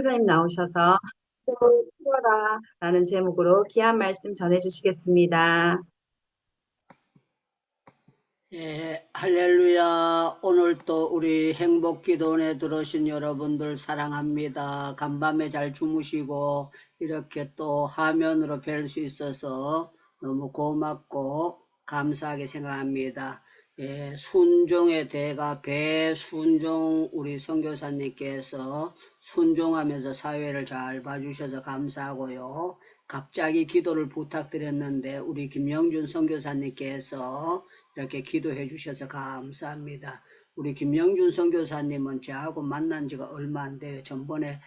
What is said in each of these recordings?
선교사님 나오셔서 키워라 라는 제목으로 귀한 말씀 전해주시겠습니다. 예, 할렐루야. 오늘 또 우리 행복기도원에 들어오신 여러분들 사랑합니다. 간밤에 잘 주무시고 이렇게 또 화면으로 뵐 수 있어서 너무 고맙고 감사하게 생각합니다. 예, 순종의 대가 배순종 우리 선교사님께서 순종하면서 사회를 잘 봐주셔서 감사하고요. 갑자기 기도를 부탁드렸는데 우리 김영준 선교사님께서 이렇게 기도해 주셔서 감사합니다. 우리 김영준 선교사님은 저하고 만난 지가 얼마 안 돼요. 전번에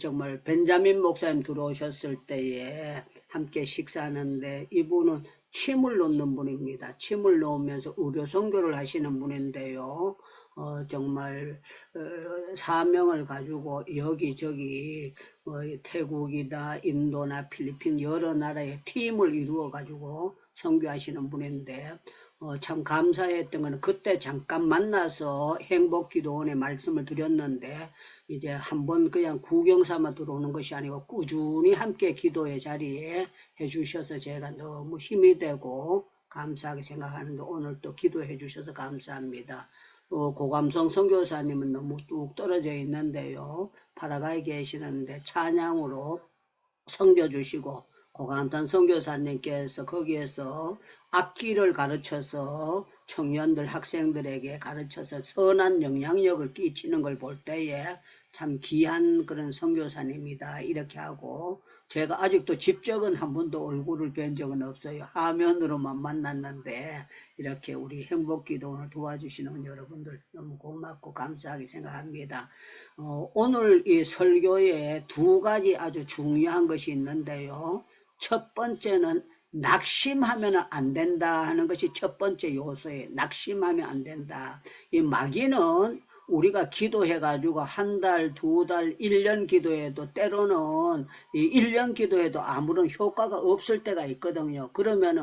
정말 벤자민 목사님 들어오셨을 때에 함께 식사하는데 이분은 침을 놓는 분입니다. 침을 놓으면서 의료 선교를 하시는 분인데요. 정말 사명을 가지고 여기저기 태국이나 인도나 필리핀 여러 나라의 팀을 이루어 가지고 선교하시는 분인데 참 감사했던 거는 그때 잠깐 만나서 행복기도원에 말씀을 드렸는데 이제 한번 그냥 구경 삼아 들어오는 것이 아니고 꾸준히 함께 기도의 자리에 해주셔서 제가 너무 힘이 되고 감사하게 생각하는데 오늘 또 기도해 주셔서 감사합니다. 고감성 선교사님은 너무 뚝 떨어져 있는데요. 파라과이 계시는데 찬양으로 섬겨주시고 고감탄 선교사님께서 거기에서 악기를 가르쳐서 청년들 학생들에게 가르쳐서 선한 영향력을 끼치는 걸 볼 때에 참 귀한 그런 선교사님이다 이렇게 하고 제가 아직도 직접은 한 번도 얼굴을 뵌 적은 없어요. 화면으로만 만났는데 이렇게 우리 행복기도원을 도와주시는 여러분들 너무 고맙고 감사하게 생각합니다. 오늘 이 설교에 두 가지 아주 중요한 것이 있는데요. 첫 번째는 낙심하면 안 된다 하는 것이 첫 번째 요소예요. 낙심하면 안 된다. 이 마귀는 우리가 기도해가지고 한 달, 두 달, 1년 기도해도 때로는 이 1년 기도해도 아무런 효과가 없을 때가 있거든요. 그러면은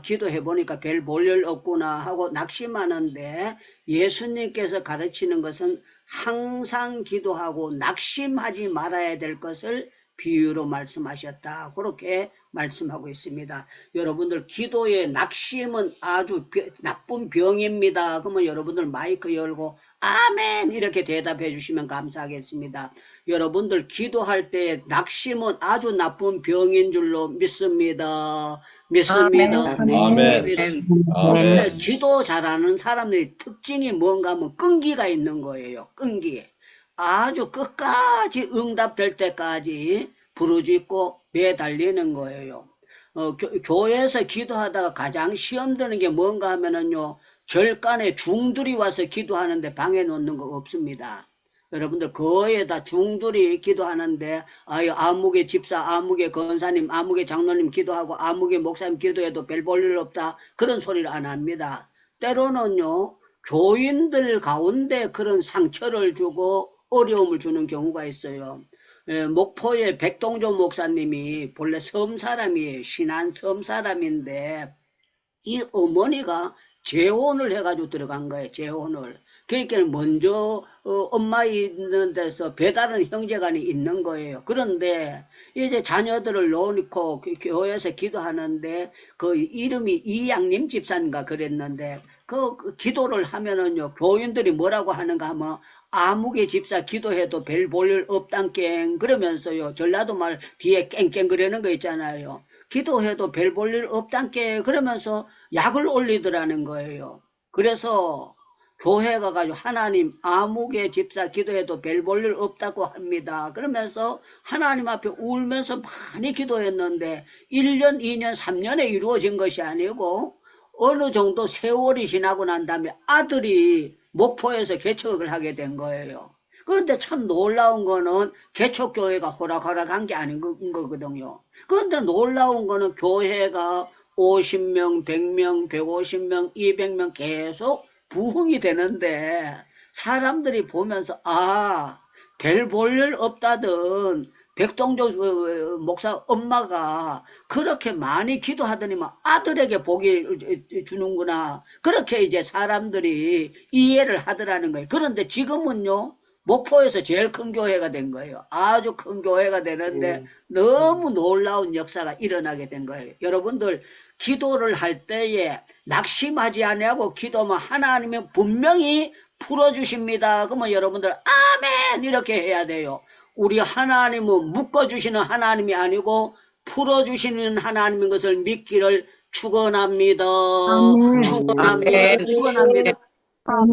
기도해보니까 별 볼 일 없구나 하고 낙심하는데 예수님께서 가르치는 것은 항상 기도하고 낙심하지 말아야 될 것을 비유로 말씀하셨다. 그렇게 말씀하고 있습니다. 여러분들 기도의 낙심은 아주 나쁜 병입니다. 그러면 여러분들 마이크 열고 아멘 이렇게 대답해 주시면 감사하겠습니다. 여러분들 기도할 때 낙심은 아주 나쁜 병인 줄로 믿습니다. 믿습니다. 아멘. 믿습니다. 아멘. 기도 잘하는 사람들의 특징이 뭔가 하면 끈기가 있는 거예요. 끈기. 아주 끝까지 응답될 때까지 부르짖고 매달리는 거예요. 교회에서 기도하다가 가장 시험 드는 게 뭔가 하면은요, 절간에 중들이 와서 기도하는데 방해 놓는 거 없습니다. 여러분들 거의 다 중들이 기도하는데 아무개 집사, 아무개 권사님, 아무개 장로님 기도하고 아무개 목사님 기도해도 별 볼 일 없다 그런 소리를 안 합니다. 때로는요 교인들 가운데 그런 상처를 주고 어려움을 주는 경우가 있어요. 목포의 백동조 목사님이 본래 섬 사람이에요. 신안 섬 사람인데 이 어머니가 재혼을 해가지고 들어간 거예요. 재혼을. 그러니까 먼저 엄마 있는 데서 배다른 형제간이 있는 거예요. 그런데 이제 자녀들을 놓고 교회에서 기도하는데 그 이름이 이양림 집사인가 그랬는데 그 기도를 하면은요 교인들이 뭐라고 하는가 하면 아무개 집사 기도해도 별 볼 일 없단깽 그러면서요 전라도 말 뒤에 깽깽 그러는 거 있잖아요. 기도해도 별 볼 일 없단께 그러면서 약을 올리더라는 거예요. 그래서 교회 가가지고 하나님 아무개 집사 기도해도 별 볼 일 없다고 합니다. 그러면서 하나님 앞에 울면서 많이 기도했는데 1년, 2년, 3년에 이루어진 것이 아니고 어느 정도 세월이 지나고 난 다음에 아들이 목포에서 개척을 하게 된 거예요. 그런데 참 놀라운 거는 개척교회가 호락호락한 게 아닌 거거든요. 그런데 놀라운 거는 교회가 50명, 100명, 150명, 200명 계속 부흥이 되는데 사람들이 보면서 별 볼 일 없다던 백동조 목사 엄마가 그렇게 많이 기도하더니만 아들에게 복이 주는구나. 그렇게 이제 사람들이 이해를 하더라는 거예요. 그런데 지금은요, 목포에서 제일 큰 교회가 된 거예요. 아주 큰 교회가 되는데 너무 놀라운 역사가 일어나게 된 거예요. 여러분들 기도를 할 때에 낙심하지 아니하고 기도하면 하나님은 분명히 풀어주십니다. 그러면 여러분들 아멘 이렇게 해야 돼요. 우리 하나님은 묶어주시는 하나님이 아니고 풀어주시는 하나님인 것을 믿기를 축원합니다. 아멘. 축원합니다. 축원합니다.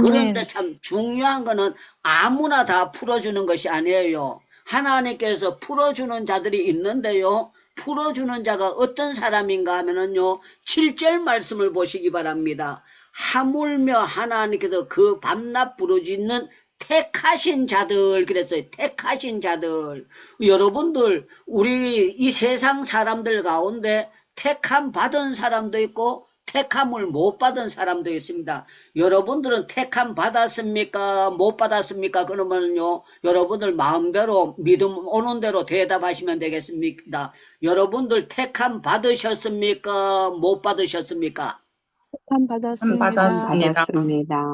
그런데 아멘. 참 중요한 거는 아무나 다 풀어주는 것이 아니에요. 하나님께서 풀어주는 자들이 있는데요. 풀어주는 자가 어떤 사람인가 하면은요. 7절 말씀을 보시기 바랍니다. 하물며 하나님께서 그 밤낮 부르짖는 택하신 자들 그랬어요. 택하신 자들. 여러분들 우리 이 세상 사람들 가운데 택함 받은 사람도 있고 택함을 못 받은 사람도 있습니다. 여러분들은 택함 받았습니까? 못 받았습니까? 그러면요, 여러분들 마음대로 믿음 오는 대로 대답하시면 되겠습니다. 여러분들 택함 받으셨습니까? 못 받으셨습니까? 한 받았습니다. 받았습니다.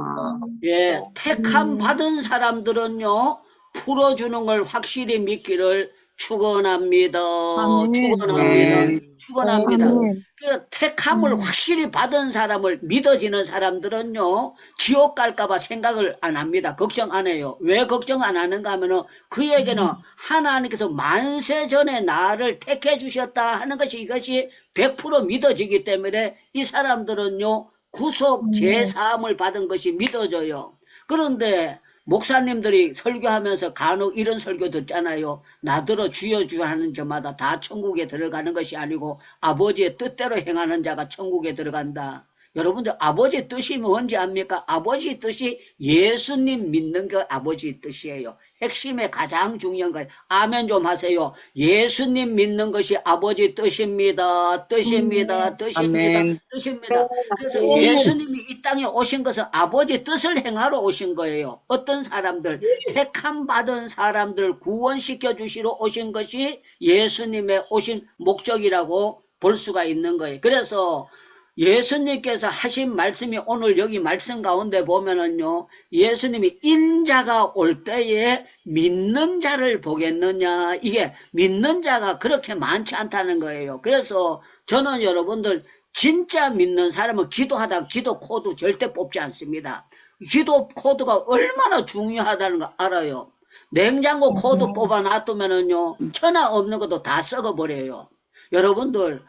예, 택함 받은 사람들은요, 풀어주는 걸 확실히 믿기를 축원합니다. 아멘. 축원합니다. 축원합니다. 아멘. 그 택함을 확실히 받은 사람을 믿어지는 사람들은요, 지옥 갈까봐 생각을 안 합니다. 걱정 안 해요. 왜 걱정 안 하는가 하면은 그에게는 하나님께서 만세 전에 나를 택해 주셨다 하는 것이 이것이 100% 믿어지기 때문에 이 사람들은요, 구속 제사함을 받은 것이 믿어져요. 그런데 목사님들이 설교하면서 간혹 이런 설교 듣잖아요. 나더러 주여 주여 하는 저마다 다 천국에 들어가는 것이 아니고 아버지의 뜻대로 행하는 자가 천국에 들어간다. 여러분들 아버지 뜻이 뭔지 압니까? 아버지 뜻이 예수님 믿는 게 아버지 뜻이에요. 핵심에 가장 중요한 거예요. 아멘 좀 하세요. 예수님 믿는 것이 아버지 뜻입니다. 뜻입니다. 뜻입니다. 아멘. 뜻입니다. 그래서 예수님이 이 땅에 오신 것은 아버지 뜻을 행하러 오신 거예요. 어떤 사람들, 택함 받은 사람들 구원시켜 주시러 오신 것이 예수님의 오신 목적이라고 볼 수가 있는 거예요. 그래서 예수님께서 하신 말씀이 오늘 여기 말씀 가운데 보면은요, 예수님이 인자가 올 때에 믿는 자를 보겠느냐, 이게 믿는 자가 그렇게 많지 않다는 거예요. 그래서 저는 여러분들 진짜 믿는 사람은 기도하다 기도 코드 절대 뽑지 않습니다. 기도 코드가 얼마나 중요하다는 거 알아요. 냉장고 코드 뽑아 놔두면은요, 천하 없는 것도 다 썩어버려요. 여러분들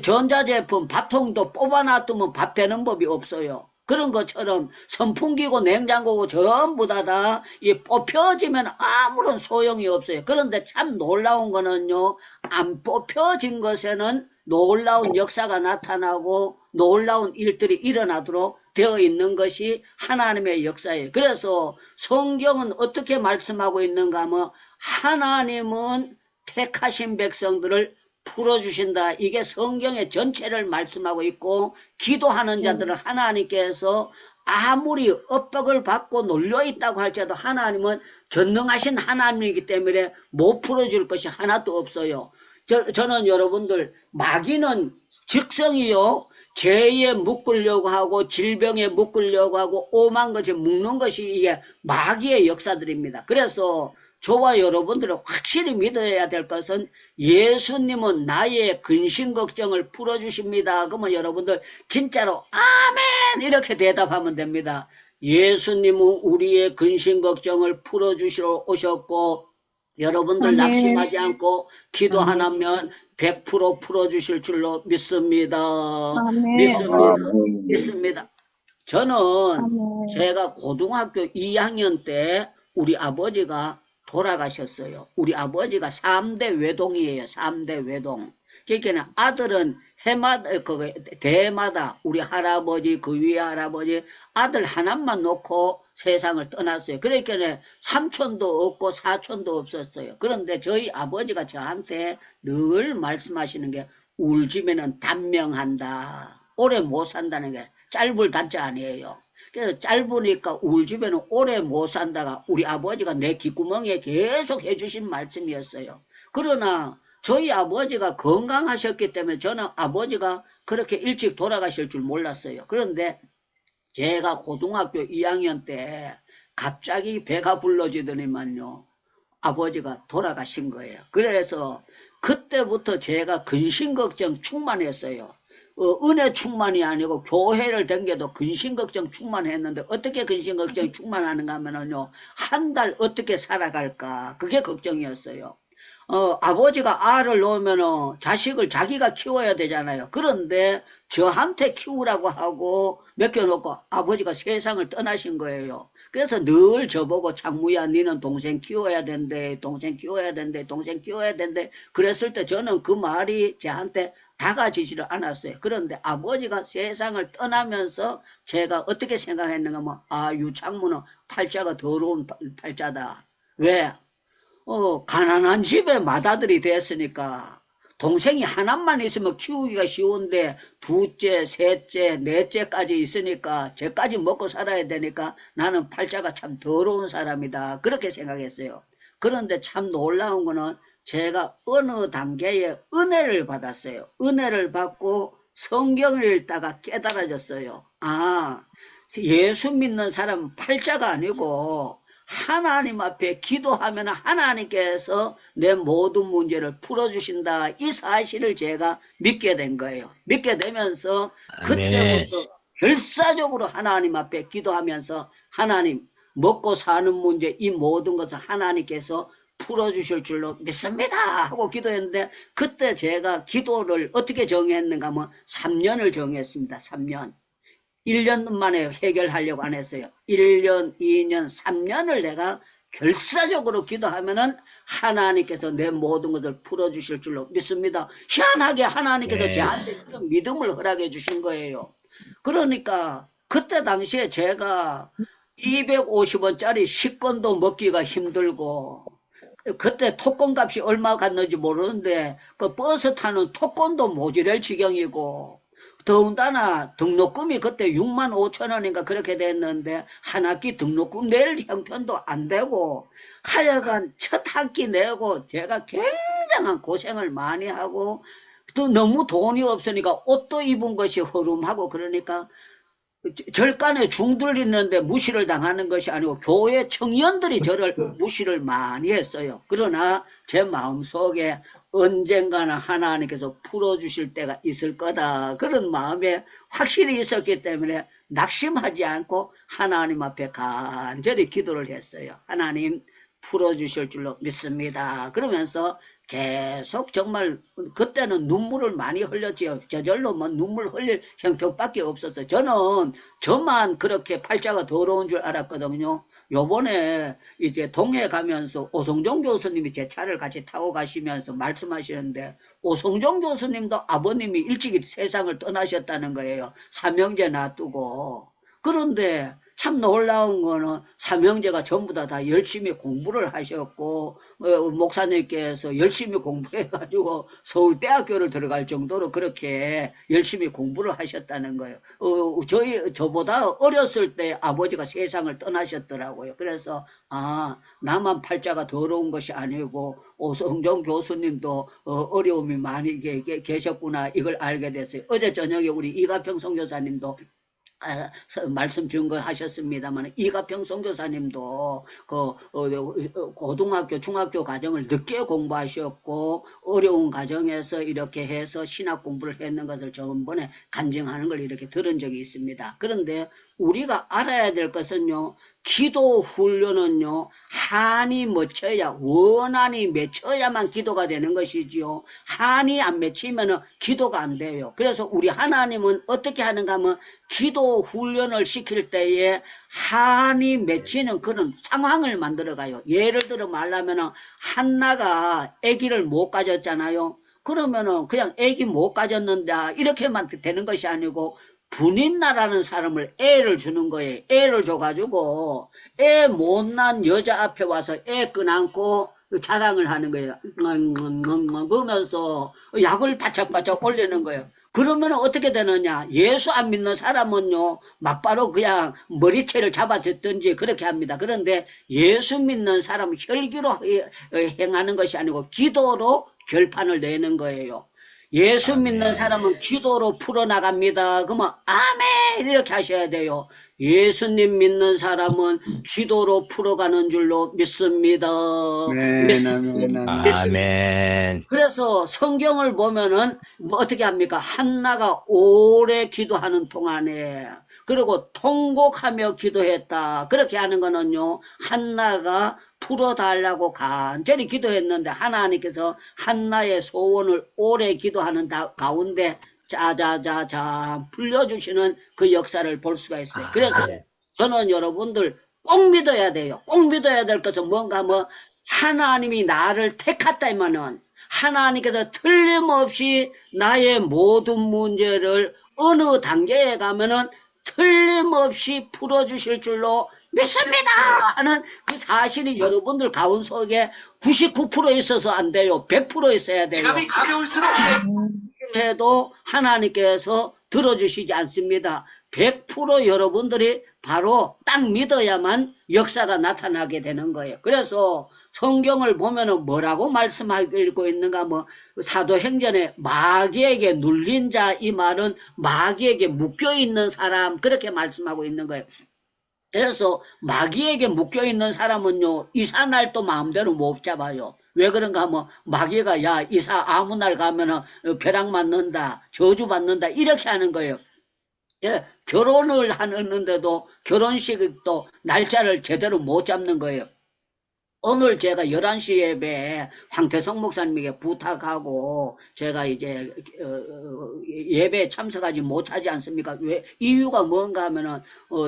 전자제품 밥통도 뽑아놔두면 밥 되는 법이 없어요. 그런 것처럼 선풍기고 냉장고고 전부 다 뽑혀지면 아무런 소용이 없어요. 그런데 참 놀라운 거는요, 안 뽑혀진 것에는 놀라운 역사가 나타나고 놀라운 일들이 일어나도록 되어 있는 것이 하나님의 역사예요. 그래서 성경은 어떻게 말씀하고 있는가 하면 하나님은 택하신 백성들을 풀어주신다. 이게 성경의 전체를 말씀하고 있고 기도하는 자들은 하나님께서 아무리 엇박을 받고 놀려있다고 할지라도 하나님은 전능하신 하나님이기 때문에 못 풀어줄 것이 하나도 없어요. 저는 여러분들 마귀는 즉성이요 죄에 묶으려고 하고 질병에 묶으려고 하고 오만 것에 묶는 것이 이게 마귀의 역사들입니다. 그래서 저와 여러분들은 확실히 믿어야 될 것은 예수님은 나의 근심 걱정을 풀어주십니다. 그러면 여러분들 진짜로 아멘 이렇게 대답하면 됩니다. 예수님은 우리의 근심 걱정을 풀어주시러 오셨고 여러분들 낙심하지 않고 기도 하나면 100% 풀어주실 줄로 믿습니다. 믿습니다. 저는 제가 고등학교 2학년 때 우리 아버지가 돌아가셨어요. 우리 아버지가 3대 외동이에요. 3대 외동. 그러니까 아들은 대마다 우리 할아버지 그 위에 할아버지 아들 하나만 놓고 세상을 떠났어요. 그러니까 삼촌도 없고 사촌도 없었어요. 그런데 저희 아버지가 저한테 늘 말씀하시는 게 울지면은 단명한다. 오래 못 산다는 게 짧을 단자 아니에요. 그래서 짧으니까 울지면은 오래 못 산다가 우리 아버지가 내 귓구멍에 계속 해주신 말씀이었어요. 그러나 저희 아버지가 건강하셨기 때문에 저는 아버지가 그렇게 일찍 돌아가실 줄 몰랐어요. 그런데 제가 고등학교 2학년 때 갑자기 배가 불러지더니만요. 아버지가 돌아가신 거예요. 그래서 그때부터 제가 근심걱정 충만했어요. 은혜 충만이 아니고 교회를 댕겨도 근심걱정 충만했는데 어떻게 근심걱정 충만하는가 하면요. 한 달 어떻게 살아갈까 그게 걱정이었어요. 아버지가 알을 놓으면 자식을 자기가 키워야 되잖아요. 그런데 저한테 키우라고 하고 맡겨놓고 아버지가 세상을 떠나신 거예요. 그래서 늘 저보고 장무야 니는 동생 키워야 된대, 동생 키워야 된대, 동생 키워야 된대. 그랬을 때 저는 그 말이 저한테 다가지지를 않았어요. 그런데 아버지가 세상을 떠나면서 제가 어떻게 생각했는가 하면 유창무는 팔자가 더러운 팔자다. 왜? 가난한 집에 맏아들이 됐으니까 동생이 하나만 있으면 키우기가 쉬운데 둘째, 셋째, 넷째까지 있으니까 쟤까지 먹고 살아야 되니까 나는 팔자가 참 더러운 사람이다. 그렇게 생각했어요. 그런데 참 놀라운 거는 제가 어느 단계에 은혜를 받았어요. 은혜를 받고 성경을 읽다가 깨달아졌어요. 예수 믿는 사람은 팔자가 아니고 하나님 앞에 기도하면 하나님께서 내 모든 문제를 풀어주신다. 이 사실을 제가 믿게 된 거예요. 믿게 되면서 아멘. 그때부터 결사적으로 하나님 앞에 기도하면서 하나님 먹고 사는 문제 이 모든 것을 하나님께서 풀어주실 줄로 믿습니다 하고 기도했는데 그때 제가 기도를 어떻게 정했는가 하면 3년을 정했습니다. 3년. 1년 만에 해결하려고 안 했어요. 1년, 2년, 3년을 내가 결사적으로 기도하면은 하나님께서 내 모든 것을 풀어주실 줄로 믿습니다. 희한하게 하나님께서 저한테 그런 믿음을 허락해 주신 거예요. 그러니까 그때 당시에 제가 250원짜리 식권도 먹기가 힘들고 그때 토건값이 얼마 갔는지 모르는데 그 버스 타는 토건도 모자랄 지경이고 더군다나 등록금이 그때 6만 5천 원인가 그렇게 됐는데 한 학기 등록금 낼 형편도 안 되고 하여간 첫 학기 내고 제가 굉장한 고생을 많이 하고 또 너무 돈이 없으니까 옷도 입은 것이 허름하고 그러니까 절간에 중들리는데 무시를 당하는 것이 아니고 교회 청년들이 저를 무시를 많이 했어요. 그러나 제 마음속에 언젠가는 하나님께서 풀어주실 때가 있을 거다. 그런 마음에 확실히 있었기 때문에 낙심하지 않고 하나님 앞에 간절히 기도를 했어요. 하나님 풀어주실 줄로 믿습니다. 그러면서 계속 정말 그때는 눈물을 많이 흘렸지요. 저절로 뭐 눈물 흘릴 형편밖에 없었어요. 저는 저만 그렇게 팔자가 더러운 줄 알았거든요. 요번에 이제 동해 가면서 오성종 교수님이 제 차를 같이 타고 가시면서 말씀하시는데 오성종 교수님도 아버님이 일찍이 세상을 떠나셨다는 거예요. 삼형제 놔두고. 그런데 참 놀라운 거는 삼형제가 전부 다 열심히 공부를 하셨고 목사님께서 열심히 공부해가지고 서울대학교를 들어갈 정도로 그렇게 열심히 공부를 하셨다는 거예요. 저보다 어렸을 때 아버지가 세상을 떠나셨더라고요. 그래서 나만 팔자가 더러운 것이 아니고 오성종 교수님도 어려움이 많이 계셨구나 이걸 알게 됐어요. 어제 저녁에 우리 이가평 선교사님도 말씀 증거하셨습니다만 이가평 선교사님도 고등학교 중학교 과정을 늦게 공부하셨고 어려운 과정에서 이렇게 해서 신학 공부를 했는 것을 저번에 간증하는 걸 이렇게 들은 적이 있습니다. 그런데 우리가 알아야 될 것은요, 기도 훈련은요, 한이 맺혀야, 원한이 맺혀야만 기도가 되는 것이지요. 한이 안 맺히면 기도가 안 돼요. 그래서 우리 하나님은 어떻게 하는가 하면 기도 훈련을 시킬 때에 한이 맺히는 그런 상황을 만들어가요. 예를 들어 말하면 한나가 아기를 못 가졌잖아요. 그러면은 그냥 아기 못 가졌는데 이렇게만 되는 것이 아니고 분인나라는 사람을 애를 주는 거예요. 애를 줘가지고 애 못난 여자 앞에 와서 애 끄안고 자랑을 하는 거예요. 그러면서 약을 바짝바짝 올리는 거예요. 그러면 어떻게 되느냐? 예수 안 믿는 사람은요, 막바로 그냥 머리채를 잡아듣든지 그렇게 합니다. 그런데 예수 믿는 사람은 혈기로 행하는 것이 아니고 기도로 결판을 내는 거예요. 예수 믿는 아멘. 사람은 기도로 풀어나갑니다. 그러면 아멘 이렇게 하셔야 돼요. 예수님 믿는 사람은 기도로 풀어가는 줄로 믿습니다. 아멘. 아멘. 그래서 성경을 보면은 뭐 어떻게 합니까? 한나가 오래 기도하는 동안에 그리고 통곡하며 기도했다. 그렇게 하는 거는요. 한나가 풀어달라고 간절히 기도했는데 하나님께서 한나의 소원을 오래 기도하는 가운데 자자자자 풀려주시는 그 역사를 볼 수가 있어요. 그래서 저는 여러분들 꼭 믿어야 돼요. 꼭 믿어야 될 것은 뭔가 뭐 하나님이 나를 택했다면은 하나님께서 틀림없이 나의 모든 문제를 어느 단계에 가면은 틀림없이 풀어주실 줄로 믿습니다 하는 그 사실이 여러분들 가운 속에 99% 있어서 안 돼요. 100% 있어야 돼요. 지갑이 가벼울수록 해도 하나님께서 들어주시지 않습니다. 100% 여러분들이 바로 딱 믿어야만 역사가 나타나게 되는 거예요. 그래서 성경을 보면은 뭐라고 말씀하고 있는가, 뭐, 사도행전에 마귀에게 눌린 자, 이 말은 마귀에게 묶여있는 사람, 그렇게 말씀하고 있는 거예요. 그래서 마귀에게 묶여있는 사람은요, 이사 날도 마음대로 못 잡아요. 왜 그런가 하면 마귀가 야 이사 아무 날 가면은 벼락 맞는다, 저주 받는다 이렇게 하는 거예요. 예, 결혼을 하는데도 결혼식도 날짜를 제대로 못 잡는 거예요. 오늘 제가 11시 예배에 황태성 목사님에게 부탁하고 제가 이제 예배에 참석하지 못하지 않습니까? 왜 이유가 뭔가 하면은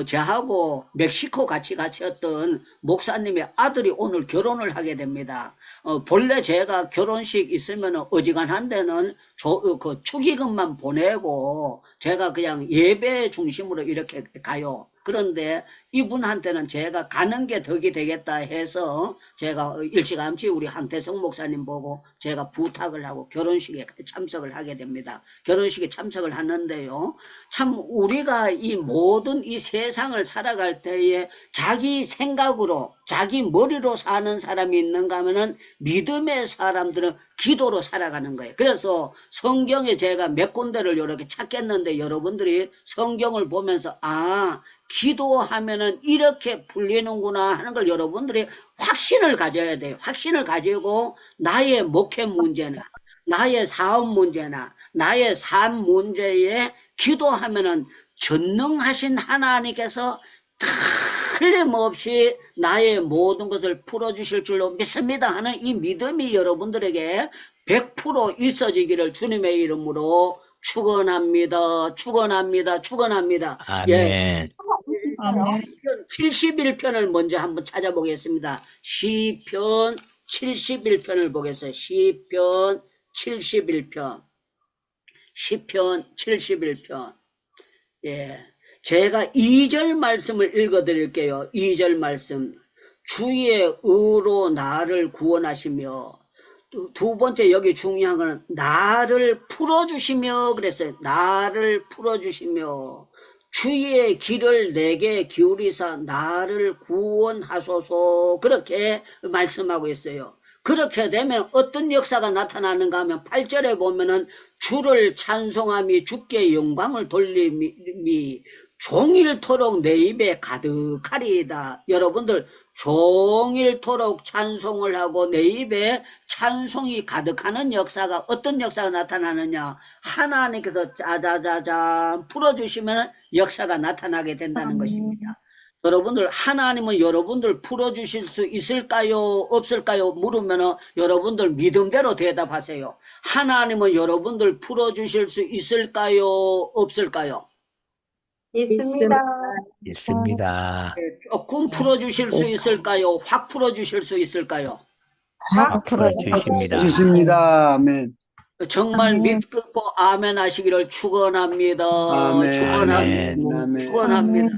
저하고 멕시코 같이 갔었던 목사님의 아들이 오늘 결혼을 하게 됩니다. 본래 제가 결혼식 있으면은 어지간한 데는 그 축의금만 보내고 제가 그냥 예배 중심으로 이렇게 가요. 그런데 이분한테는 제가 가는 게 덕이 되겠다 해서 제가 일찌감치 우리 한태성 목사님 보고 제가 부탁을 하고 결혼식에 참석을 하게 됩니다. 결혼식에 참석을 하는데요. 참 우리가 이 모든 이 세상을 살아갈 때에 자기 생각으로 자기 머리로 사는 사람이 있는가 하면은 믿음의 사람들은 기도로 살아가는 거예요. 그래서 성경에 제가 몇 군데를 이렇게 찾겠는데 여러분들이 성경을 보면서 기도하면은 이렇게 풀리는구나 하는 걸 여러분들이 확신을 가져야 돼요. 확신을 가지고 나의 목회 문제나 나의 사업 문제나 나의 삶 문제에 기도하면은 전능하신 하나님께서 틀림없이 나의 모든 것을 풀어주실 줄로 믿습니다 하는 이 믿음이 여러분들에게 100% 있어지기를 주님의 이름으로 축원합니다. 축원합니다. 축원합니다. 아멘. 예. 71편을 먼저 한번 찾아보겠습니다. 시편 71편을 보겠어요. 시편 71편. 시편 71편. 예. 제가 2절 말씀을 읽어 드릴게요. 2절 말씀. 주의 의로 나를 구원하시며, 두 번째 여기 중요한 거는 나를 풀어주시며 그랬어요. 나를 풀어주시며 주의 길을 내게 기울이사 나를 구원하소서 그렇게 말씀하고 있어요. 그렇게 되면 어떤 역사가 나타나는가 하면 8절에 보면은 주를 찬송함이 주께 영광을 돌림이 종일토록 내 입에 가득하리이다. 여러분들 종일토록 찬송을 하고 내 입에 찬송이 가득하는 역사가 어떤 역사가 나타나느냐, 하나님께서 짜자자자 풀어주시면 역사가 나타나게 된다는 것입니다. 여러분들 하나님은 여러분들 풀어주실 수 있을까요 없을까요 물으면 여러분들 믿음대로 대답하세요. 하나님은 여러분들 풀어주실 수 있을까요 없을까요? 있습니다. 있습니다. 조금 풀어주실 수 있을까요? 확 풀어주실 수 있을까요? 확 풀어주십니다. 주십니다. 아멘. 정말 믿고 아멘 하시기를 축원합니다. 아멘. 축원합니다. 아멘. 축원합니다.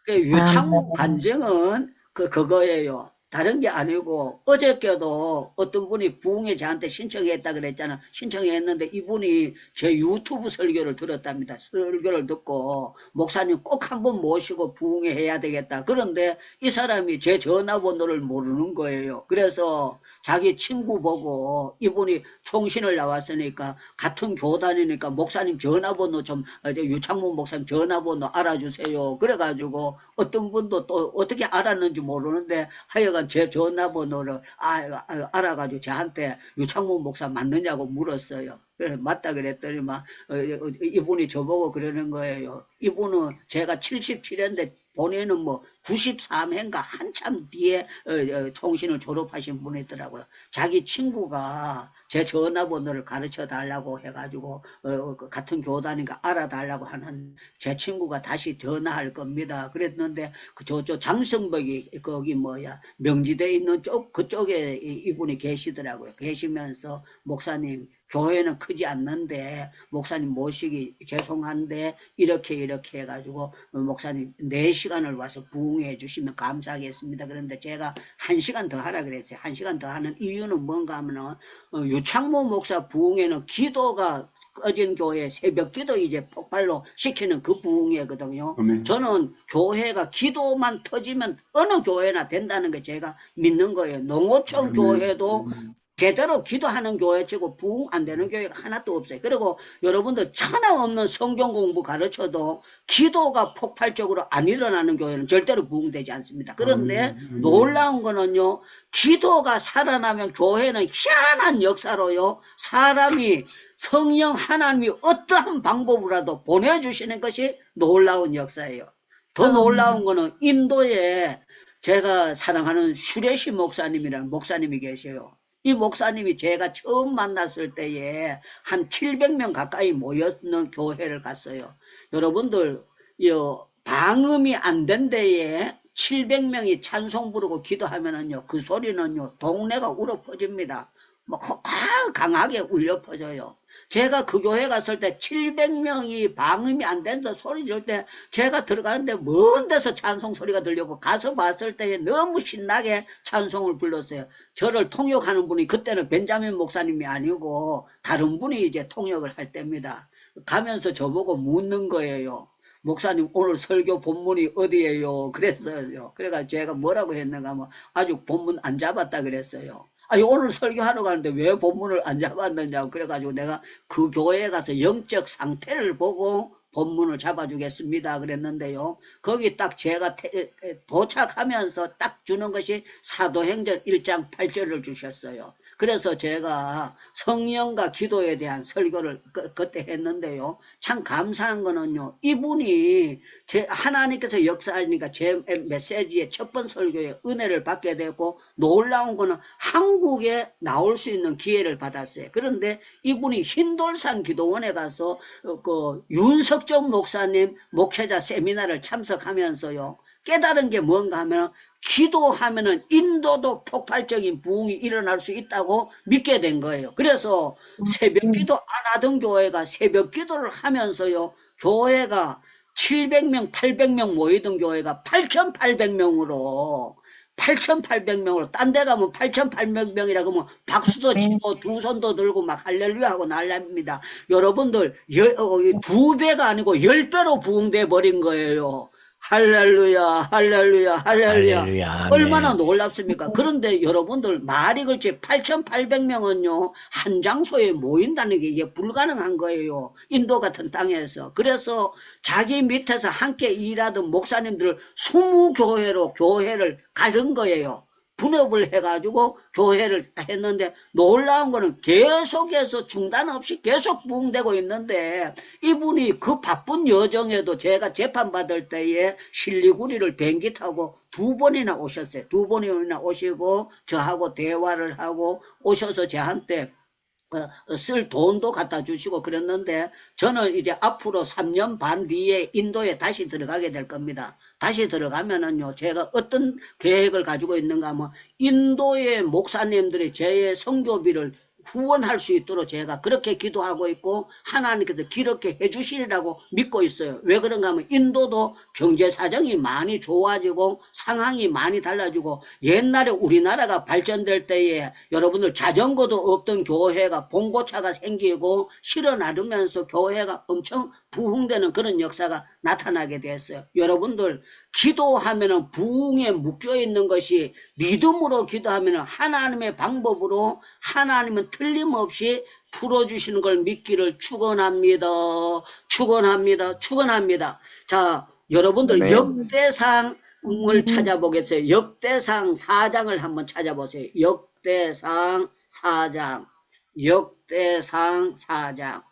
그 유창무 간증은 그거예요. 다른 게 아니고 어저께도 어떤 분이 부흥회 저한테 신청했다 그랬잖아. 신청했는데 이분이 제 유튜브 설교를 들었답니다. 설교를 듣고 목사님 꼭 한번 모시고 부흥회 해야 되겠다. 그런데 이 사람이 제 전화번호를 모르는 거예요. 그래서 자기 친구 보고 이분이 총신을 나왔으니까 같은 교단이니까 목사님 전화번호 좀 유창문 목사님 전화번호 알아주세요. 그래가지고 어떤 분도 또 어떻게 알았는지 모르는데 하여간 제 전화번호를 알아가지고 저한테 유창문 목사 맞느냐고 물었어요. 그래서 맞다 그랬더니 막 이분이 저보고 그러는 거예요. 이분은 제가 77인데 본인은 뭐 93회인가 한참 뒤에 총신을 졸업하신 분이더라고요. 자기 친구가 제 전화번호를 가르쳐 달라고 해가지고 같은 교단이니까 알아달라고 하는 제 친구가 다시 전화할 겁니다. 그랬는데 저쪽 장성벽이 거기 명지대에 있는 쪽 그쪽에 이분이 계시더라고요. 계시면서 목사님 교회는 크지 않는데 목사님 모시기 죄송한데 이렇게 해가지고 목사님 4시간을 와서 부흥해 주시면 감사하겠습니다. 그런데 제가 1시간 더 하라 그랬어요. 1시간 더 하는 이유는 뭔가 하면은 유창모 목사 부흥회는 기도가 꺼진 교회 새벽 기도 이제 폭발로 시키는 그 부흥회거든요. 아멘. 저는 교회가 기도만 터지면 어느 교회나 된다는 게 제가 믿는 거예요. 농어촌 교회도 제대로 기도하는 교회치고 부흥 안 되는 교회가 하나도 없어요. 그리고 여러분들 천하 없는 성경 공부 가르쳐도 기도가 폭발적으로 안 일어나는 교회는 절대로 부흥되지 않습니다. 그런데 놀라운 거는요, 기도가 살아나면 교회는 희한한 역사로요, 사람이 성령 하나님이 어떠한 방법으로라도 보내주시는 것이 놀라운 역사예요. 더 놀라운 거는 인도에 제가 사랑하는 슈레시 목사님이라는 목사님이 계셔요. 이 목사님이 제가 처음 만났을 때에 한 700명 가까이 모였는 교회를 갔어요. 여러분들 방음이 안 된 데에 700명이 찬송 부르고 기도하면은요, 그 소리는요 동네가 울어 퍼집니다. 뭐 강하게 울려 퍼져요. 제가 그 교회 갔을 때 700명이 방음이 안 된다 소리 질 때 제가 들어가는데 먼 데서 찬송 소리가 들려고 가서 봤을 때 너무 신나게 찬송을 불렀어요. 저를 통역하는 분이 그때는 벤자민 목사님이 아니고 다른 분이 이제 통역을 할 때입니다. 가면서 저보고 묻는 거예요. 목사님 오늘 설교 본문이 어디예요? 그랬어요. 그래가 제가 뭐라고 했는가 하면 아직 본문 안 잡았다 그랬어요. 아니 오늘 설교하러 가는데 왜 본문을 안 잡았느냐고 그래가지고 내가 그 교회에 가서 영적 상태를 보고 본문을 잡아주겠습니다 그랬는데요. 거기 딱 제가 도착하면서 딱 주는 것이 사도행전 1장 8절을 주셨어요. 그래서 제가 성령과 기도에 대한 설교를 그때 했는데요. 참 감사한 거는요. 이분이 하나님께서 역사하니까 제 메시지의 첫 번 설교에 은혜를 받게 되고 놀라운 거는 한국에 나올 수 있는 기회를 받았어요. 그런데 이분이 흰돌산 기도원에 가서 그 윤석정 목사님 목회자 세미나를 참석하면서요. 깨달은 게 뭔가 하면 기도하면은 인도도 폭발적인 부흥이 일어날 수 있다고 믿게 된 거예요. 그래서 새벽 기도 안 하던 교회가 새벽 기도를 하면서요. 교회가 700명, 800명 모이던 교회가 8,800명으로 딴 데 가면 8,800명이라 그러면 박수도 치고 두 손도 들고 막 할렐루야 하고 난리입니다. 여러분들 2배가 아니고 10배로 부흥돼 버린 거예요. 할렐루야, 할렐루야, 할렐루야. 할렐루야. 얼마나 아멘. 놀랍습니까? 그런데 여러분들 말이 그렇지 8,800명은요 한 장소에 모인다는 게 이게 불가능한 거예요. 인도 같은 땅에서. 그래서 자기 밑에서 함께 일하던 목사님들을 20교회로 교회를 가른 거예요. 분업을 해가지고 교회를 했는데 놀라운 거는 계속해서 중단 없이 계속 부흥되고 있는데 이분이 그 바쁜 여정에도 제가 재판받을 때에 실리구리를 비행기 타고 2번이나 오셨어요. 2번이나 오시고 저하고 대화를 하고 오셔서 저한테 쓸 돈도 갖다 주시고 그랬는데 저는 이제 앞으로 3년 반 뒤에 인도에 다시 들어가게 될 겁니다. 다시 들어가면은요 제가 어떤 계획을 가지고 있는가 하면 인도의 목사님들이 제 선교비를 후원할 수 있도록 제가 그렇게 기도하고 있고 하나님께서 그렇게 해주시리라고 믿고 있어요. 왜 그런가 하면 인도도 경제 사정이 많이 좋아지고 상황이 많이 달라지고 옛날에 우리나라가 발전될 때에 여러분들 자전거도 없던 교회가 봉고차가 생기고 실어 나르면서 교회가 엄청 부흥되는 그런 역사가 나타나게 됐어요. 여러분들 기도하면은 부흥에 묶여 있는 것이 믿음으로 기도하면은 하나님의 방법으로 하나님은 틀림없이 풀어주시는 걸 믿기를 축원합니다. 축원합니다. 축원합니다. 자, 여러분들 네. 역대상을 찾아보겠어요. 역대상 4장을 한번 찾아보세요. 역대상 4장. 역대상 4장.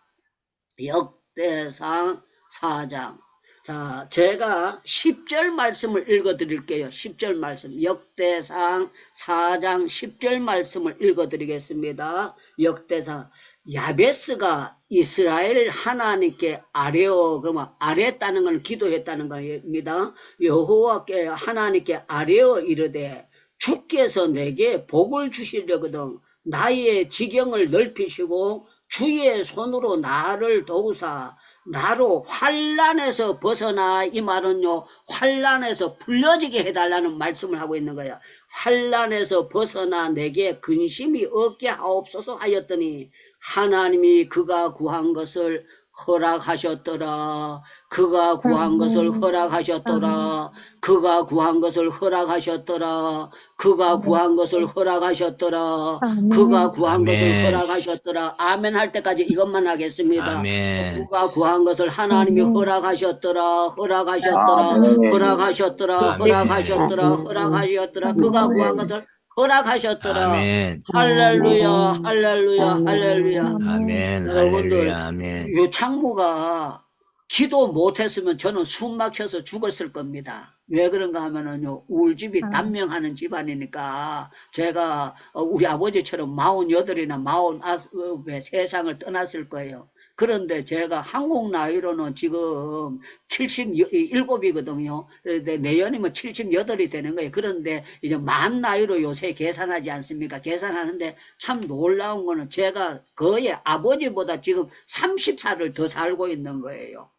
역대상 4장. 자, 제가 10절 말씀을 읽어 드릴게요. 10절 말씀. 역대상 4장 10절 말씀을 읽어 드리겠습니다. 역대상. 야베스가 이스라엘 하나님께 아뢰어, 그러면 아뢰었다는 건 기도했다는 겁니다. 여호와께 하나님께 아뢰어 이르되 주께서 내게 복을 주시려거든 나의 지경을 넓히시고 주의 손으로 나를 도우사 나로 환난에서 벗어나. 이 말은요, 환난에서 풀려지게 해달라는 말씀을 하고 있는 거예요. 환난에서 벗어나 내게 근심이 없게 하옵소서 하였더니 하나님이 그가 구한 것을 허락하셨더라. 그가 구한 것을 허락하셨더라. 그가 구한 것을 허락하셨더라. 그가 구한 것을 허락하셨더라. 그가 구한 것을 아멘. 허락하셨더라. 아멘 할 때까지 이것만 하겠습니다. 아멘. 그가 구한 것을 하나님이 허락하셨더라. 허락하셨더라. 아멘. 허락하셨더라. 아멘. 허락하셨더라. 허락하셨더라. 그가 구한 것을 허락하셨더라. 아멘. 할렐루야. 할렐루야. 할렐루야. 아멘. 여러분들, 할렐루야. 아멘. 유창무가 기도 못했으면 저는 숨 막혀서 죽었을 겁니다. 왜 그런가 하면은요, 울집이 단명하는 집안이니까 제가 우리 아버지처럼 48이나 49에 세상을 떠났을 거예요. 그런데 제가 한국 나이로는 지금 77이거든요. 내년이면 78이 되는 거예요. 그런데 이제 만 나이로 요새 계산하지 않습니까? 계산하는데 참 놀라운 거는 제가 거의 아버지보다 지금 30살을 더 살고 있는 거예요.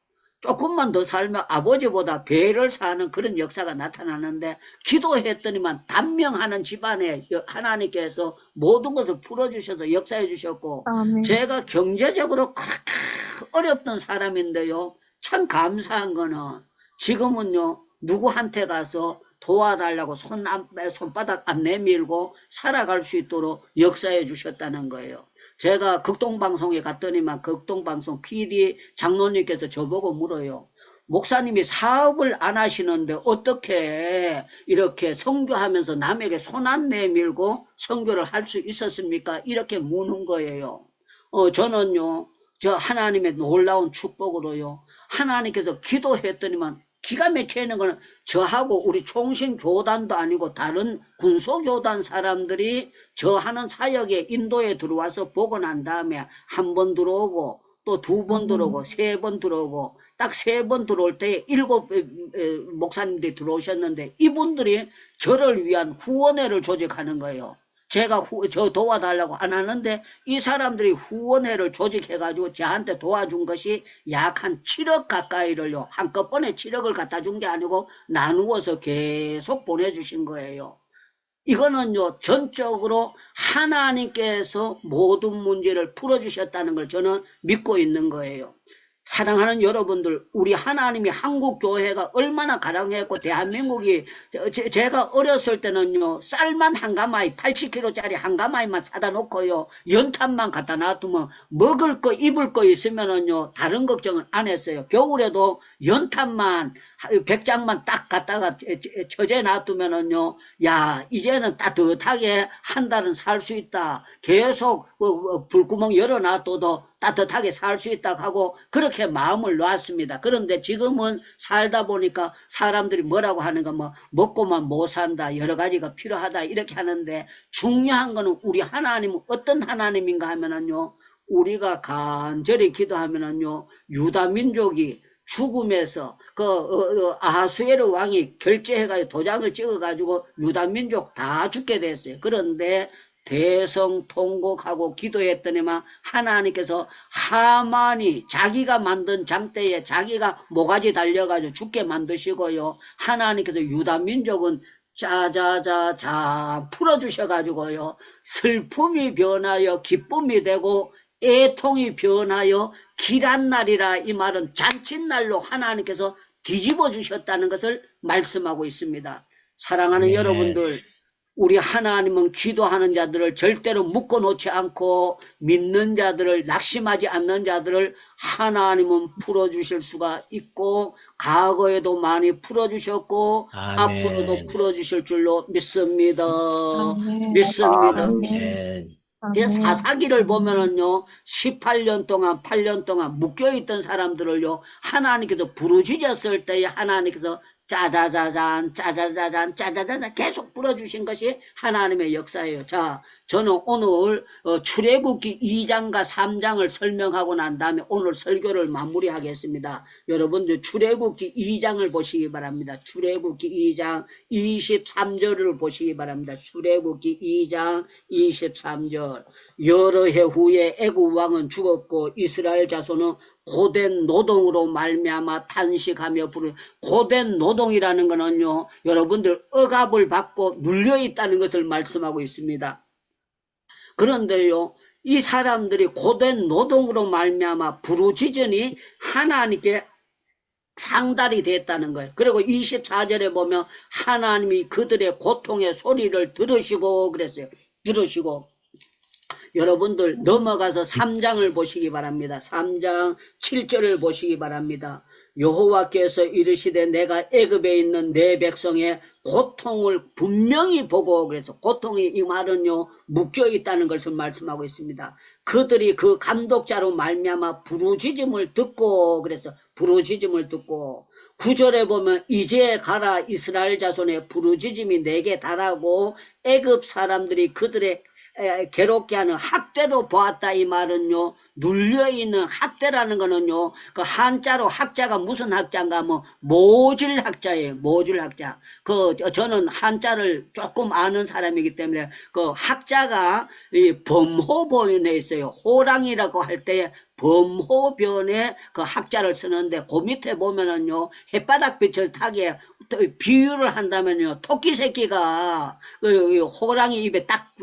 조금만 더 살면 아버지보다 배를 사는 그런 역사가 나타나는데 기도했더니만 단명하는 집안에 하나님께서 모든 것을 풀어주셔서 역사해 주셨고 아멘. 제가 경제적으로 그렇게 어렵던 사람인데요. 참 감사한 거는 지금은요 누구한테 가서 도와달라고 손바닥 안 내밀고 살아갈 수 있도록 역사해 주셨다는 거예요. 제가 극동방송에 갔더니만 극동방송 PD 장로님께서 저보고 물어요. 목사님이 사업을 안 하시는데 어떻게 이렇게 선교하면서 남에게 손 안 내밀고 선교를 할 수 있었습니까? 이렇게 묻는 거예요. 저는요, 저 하나님의 놀라운 축복으로요, 하나님께서 기도했더니만 기가 막히는 거는 저하고 우리 총신교단도 아니고 다른 군소교단 사람들이 저 하는 사역에 인도에 들어와서 보고 난 다음에 한 번 들어오고 또 2번 들어오고 3번 들어오고 딱 3번 들어올 때 7 목사님들이 들어오셨는데 이분들이 저를 위한 후원회를 조직하는 거예요. 제가 저 도와달라고 안 하는데 이 사람들이 후원회를 조직해가지고 저한테 도와준 것이 약 한 7억 가까이를요, 한꺼번에 7억을 갖다 준 게 아니고 나누어서 계속 보내주신 거예요. 이거는요, 전적으로 하나님께서 모든 문제를 풀어주셨다는 걸 저는 믿고 있는 거예요. 사랑하는 여러분들, 우리 하나님이 한국교회가 얼마나 가랑했고 대한민국이 제가 어렸을 때는요, 쌀만 한 가마이 80kg짜리 한 가마이만 사다 놓고요, 연탄만 갖다 놔두면 먹을 거 입을 거 있으면은요 다른 걱정은 안 했어요. 겨울에도 연탄만 100장만 딱 갖다가 처제 놔두면은요, 야 이제는 따뜻하게 한 달은 살 수 있다, 계속 불구멍 열어놔둬도 따뜻하게 살 수 있다고 하고 그렇게 마음을 놓았습니다. 그런데 지금은 살다 보니까 사람들이 뭐라고 하는가, 뭐 먹고만 못 산다, 여러 가지가 필요하다 이렇게 하는데, 중요한 거는 우리 하나님은 어떤 하나님인가 하면은요, 우리가 간절히 기도하면은요, 유다 민족이 죽음에서 아하수에르 왕이 결제해가지고 도장을 찍어가지고 유다 민족 다 죽게 됐어요. 그런데 대성통곡하고 기도했더니만 하나님께서 하만이 자기가 만든 장대에 자기가 모가지 달려가지고 죽게 만드시고요. 하나님께서 유다 민족은 짜자자자 풀어주셔가지고요. 슬픔이 변하여 기쁨이 되고 애통이 변하여 길한 날이라, 이 말은 잔칫날로 하나님께서 뒤집어 주셨다는 것을 말씀하고 있습니다. 사랑하는 네. 여러분들, 우리 하나님은 기도하는 자들을 절대로 묶어놓지 않고 믿는 자들을, 낙심하지 않는 자들을 하나님은 풀어주실 수가 있고 과거에도 많이 풀어주셨고 아멘. 앞으로도 풀어주실 줄로 믿습니다. 아멘. 믿습니다. 아멘. 사사기를 보면은요, 18년 동안, 8년 동안 묶여있던 사람들을요, 하나님께서 부르짖었을 때에 하나님께서 짜자자잔, 짜자자잔, 짜자자잔 계속 불어주신 것이 하나님의 역사예요. 자, 저는 오늘 출애굽기 2장과 3장을 설명하고 난 다음에 오늘 설교를 마무리하겠습니다. 여러분들 출애굽기 2장을 보시기 바랍니다. 출애굽기 2장 23절을 보시기 바랍니다. 출애굽기 2장 23절. 여러 해 후에 애굽 왕은 죽었고 이스라엘 자손은 고된 노동으로 말미암아 탄식하며 부르. 고된 노동이라는 것은요, 여러분들 억압을 받고 눌려 있다는 것을 말씀하고 있습니다. 그런데요, 이 사람들이 고된 노동으로 말미암아 부르짖으니 하나님께 상달이 됐다는 거예요. 그리고 24절에 보면 하나님이 그들의 고통의 소리를 들으시고 그랬어요. 들으시고. 여러분들 넘어가서 3장을 보시기 바랍니다. 3장 7절을 보시기 바랍니다. 여호와께서 이르시되 내가 애굽에 있는 내 백성의 고통을 분명히 보고, 그래서 고통이, 이 말은요 묶여 있다는 것을 말씀하고 있습니다. 그들이 그 감독자로 말미암아 부르짖음을 듣고, 그래서 부르짖음을 듣고 9절에 보면 이제 가라 이스라엘 자손의 부르짖음이 내게 달하고 애굽 사람들이 그들의 괴롭게 하는 학대도 보았다. 이 말은요, 눌려있는 학대라는 거는요, 그 한자로 학자가 무슨 학자인가 하면 모질 학자예요. 모질 학자. 저는 한자를 조금 아는 사람이기 때문에 그 학자가 이 범호변에 있어요. 호랑이라고 할 때 범호변에 그 학자를 쓰는데 그 밑에 보면은요, 햇바닥빛을 타게 비유를 한다면요, 토끼 새끼가 호랑이 입에 딱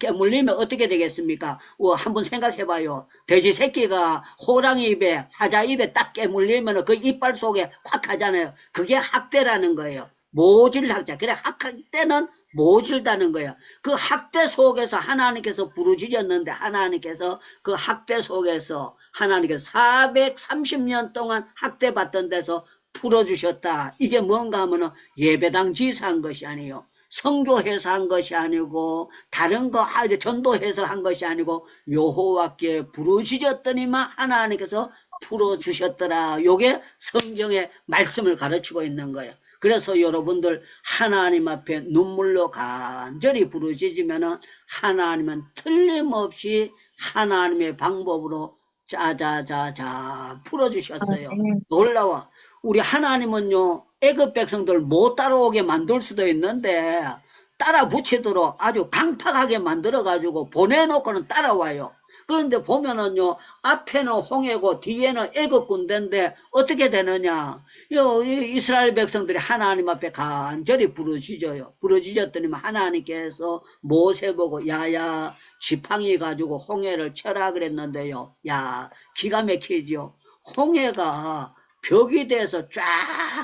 깨물리면 어떻게 되겠습니까? 한번 생각해봐요. 돼지 새끼가 호랑이 입에, 사자 입에 딱 깨물리면 그 이빨 속에 콱 하잖아요. 그게 학대라는 거예요. 모질 학자. 그래, 학대는 모질다는 거예요. 그 학대 속에서 하나님께서 부르짖었는데 하나님께서 그 학대 속에서 하나님께서 430년 동안 학대받던 데서 풀어주셨다. 이게 뭔가 하면은 예배당 지사한 것이 아니에요. 선교해서 한 것이 아니고 다른 거 전도해서 한 것이 아니고 여호와께 부르짖었더니만 하나님께서 풀어주셨더라. 요게 성경의 말씀을 가르치고 있는 거예요. 그래서 여러분들 하나님 앞에 눈물로 간절히 부르짖으면은 하나님은 틀림없이 하나님의 방법으로 짜자자자 풀어주셨어요. 놀라워. 우리 하나님은요, 애굽 백성들 못 따라오게 만들 수도 있는데 따라 붙이도록 아주 강팍하게 만들어가지고 보내놓고는 따라와요. 그런데 보면은요, 앞에는 홍해고 뒤에는 애굽 군대인데 어떻게 되느냐? 이스라엘 백성들이 하나님 앞에 간절히 부르짖어요. 부르짖었더니 하나님께서 모세 보고 야야 지팡이 가지고 홍해를 쳐라 그랬는데요. 야, 기가 막히죠. 홍해가 벽이 돼서 쫙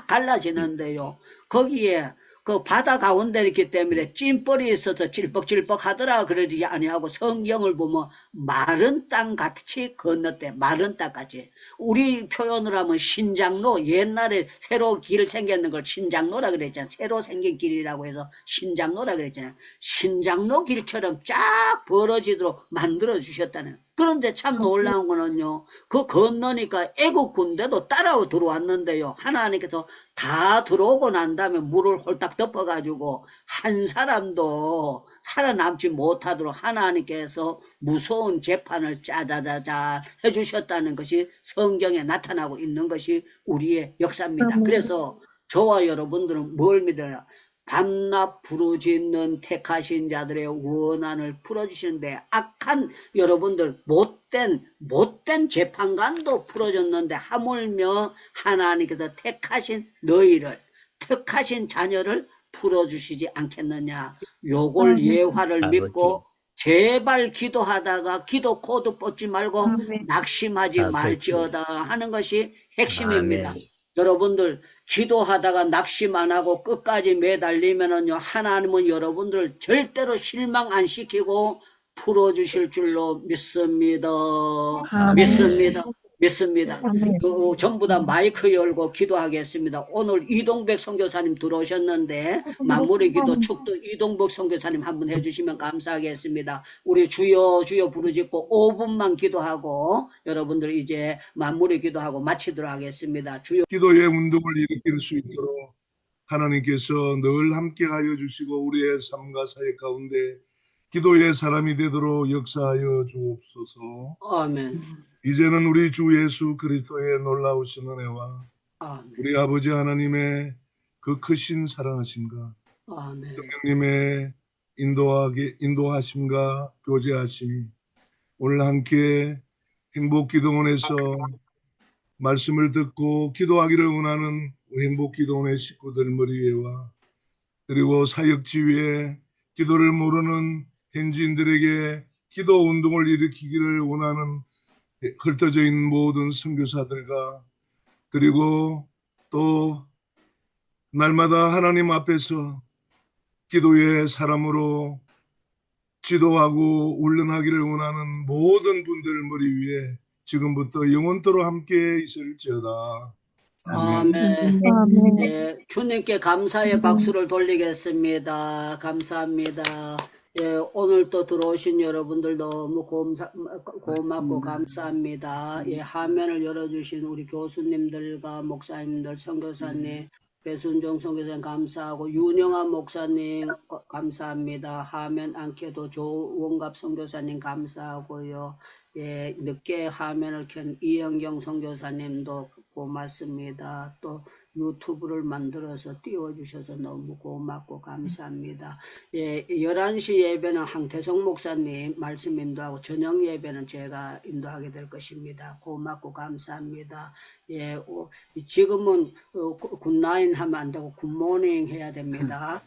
갈라지는데요. 거기에 그 바다 가운데 있기 때문에 찜벌이 있어서 질퍽질퍽 하더라 그러지 아니하고 성경을 보면 마른 땅 같이 건넜대. 마른 땅 같이. 우리 표현으로 하면 신장로, 옛날에 새로 길 생겼는 걸 신장로라 그랬잖아요. 새로 생긴 길이라고 해서 신장로라 그랬잖아요. 신장로 길처럼 쫙 벌어지도록 만들어 주셨다는. 그런데 참 놀라운 거는요, 그 건너니까 애국 군대도 따라 들어왔는데요, 하나님께서 다 들어오고 난 다음에 물을 홀딱 덮어가지고 한 사람도 살아남지 못하도록 하나님께서 무서운 재판을 짜자자자 해주셨다는 것이 성경에 나타나고 있는 것이 우리의 역사입니다. 그래서 저와 여러분들은 뭘 믿어요? 밤낮 부르짖는 택하신 자들의 원한을 풀어주시는데, 악한 여러분들 못된 재판관도 풀어줬는데 하물며 하나님께서 택하신 너희를, 택하신 자녀를 풀어주시지 않겠느냐. 요걸 예화를 아버지. 믿고 제발 기도하다가 기도 코드 뽑지 말고 낙심하지 아버지. 말지어다 하는 것이 핵심입니다. 아멘. 여러분들 기도하다가 낙심 안 하고 끝까지 매달리면은요, 하나님은 여러분들 절대로 실망 안 시키고 풀어주실 줄로 믿습니다. 믿습니다. 믿습니다. 전부 다 마이크 열고 기도하겠습니다. 오늘 이동백 선교사님 들어오셨는데 마무리 기도 축도 이동백 선교사님 한번 해주시면 감사하겠습니다. 우리 주여 주여 부르짖고 5분만 기도하고 여러분들 이제 마무리 기도하고 마치도록 하겠습니다. 주여. 기도의 운동을 일으킬 수 있도록 하나님께서 늘 함께하여 주시고 우리의 삶과 사역 가운데 기도의 사람이 되도록 역사하여 주옵소서. 아멘. 이제는 우리 주 예수 그리스도의 놀라우신 은혜와 아멘. 우리 아버지 하나님의 그 크신 사랑하심과 아멘. 성령님의 인도하심과 교제하심이 오늘 함께 행복기도원에서 말씀을 듣고 기도하기를 원하는 행복기도원의 식구들 머리에와 그리고 사역지위에 기도를 모르는 현지인들에게 기도 운동을 일으키기를 원하는 흩어져 있는 모든 선교사들과 그리고 또 날마다 하나님 앞에서 기도의 사람으로 지도하고 훈련하기를 원하는 모든 분들 머리 위에 지금부터 영원토록 함께 있을지어다. 아멘. 예, 주님께 감사의 박수를 돌리겠습니다. 감사합니다. 예, 오늘 또 들어오신 여러분들 너무 고맙고 감사합니다. 예, 화면을 열어주신 우리 교수님들과 목사님들, 선교사님, 배순종 선교사님 감사하고 윤영환 목사님 감사합니다. 화면 안켜도 조원갑 선교사님 감사하고요. 예, 늦게 화면을 켠 이영경 선교사님도 고맙습니다. 또 유튜브를 만들어서 띄워주셔서 너무 고맙고 감사합니다. 예, 11시 예배는 황태성 목사님 말씀 인도하고 저녁 예배는 제가 인도하게 될 것입니다. 고맙고 감사합니다. 예, 지금은 굿나잇 하면 안 되고 굿모닝 해야 됩니다.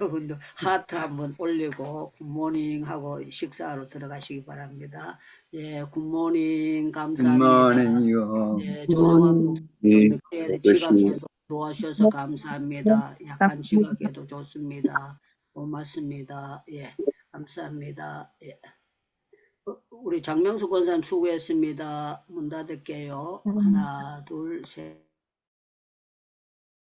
여러분들 하트 한번 올리고 굿모닝 하고 식사하러 들어가시기 바랍니다. 예, 굿모닝 감사합니다. 굿모닝이요. 예, 조정한 목사님 늦게 지각해도 도와주셔서 감사합니다. 약간 지각해도 좋습니다. 고맙습니다. 예, 감사합니다. 예. 우리 장명수 권사님 수고했습니다. 문 닫을게요. 하나, 둘, 셋.